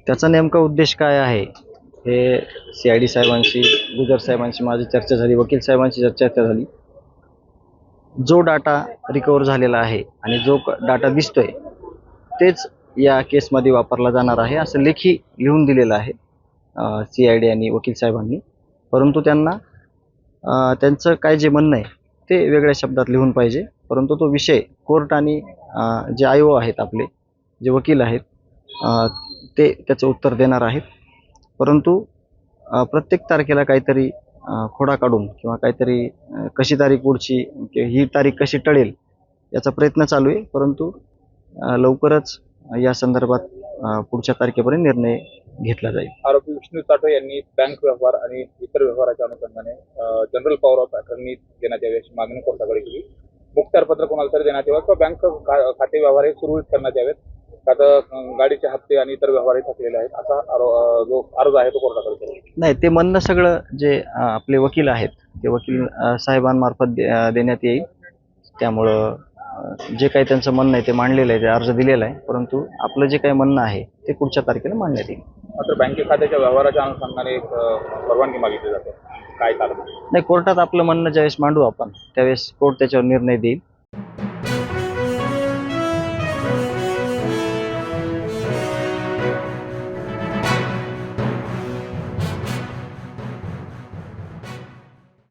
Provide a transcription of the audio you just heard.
त्याचा नेमका उद्देश काय आहे हे CID साहेबांशी, गुजर साहेबांशी माझी चर्चा झाली, वकील साहेबांशी चर्चा झाली. जो डाटा रिकवर झालेला आहे आणि जो डाटा दिसतोय तेच या केसमध्ये वापरला जाणार आहे असं लेखी लिहून दिलेलं आहे CID आणि वकील साहेबांनी. परंतु त्यांना त्यांचं काय जे म्हणणं आहे ते वेगळ्या शब्दात लिहून पाहिजे. परंतु तो विषय कोर्ट आणि जे IO आहेत, आपले जे वकील आहेत, ते त्याचं उत्तर देणार आहेत. परंतु प्रत्येक तारखेला काहीतरी खोडा काढून किंवा काहीतरी कशी तारीख पुढची, ही तारीख कशी टळेल याचा प्रयत्न चालू आहे. परंतु लवकरच या संदर्भात पुढच्या तारखेपर्यंत निर्णय घेतला जाईल. आरोपी विष्णू चाटो यांनी बँक व्यवहार आणि इतर व्यवहाराच्या अनुषंगाने जनरल पॉवर ऑफ अटर्नी देण्यात यावी अशी मागणी कोर्टाकडे केली. मुखत्यारपत्र कोणाला तरी देण्यात यावं किंवा बँक खाते व्यवहार हे सुरळीत करण्यात यावेत. आता गाडीचे हप्ते आणि इतर व्यवहारही थकलेले आहेत असा जो अर्ज आहे तो कोर्टाकडे केला. नाही, ते म्हणणं सगळं जे आपले वकील आहेत ते वकील साहेबांमार्फत देण्यात येईल. त्यामुळं जे काही त्यांचं म्हणणं आहे ते मांडलेलं आहे, ते अर्ज दिलेला आहे. परंतु आपलं जे काही म्हणणं आहे ते पुढच्या तारखेला मांडण्यात येईल. मात्र बँके खात्याच्या व्यवहाराच्या अनुषंगाने एक परवानगी मागितली जाते, काय कारण? नाही, कोर्टात आपलं म्हणणं ज्यावेळेस मांडू आपण त्यावेळेस कोर्ट त्याच्यावर निर्णय देईल.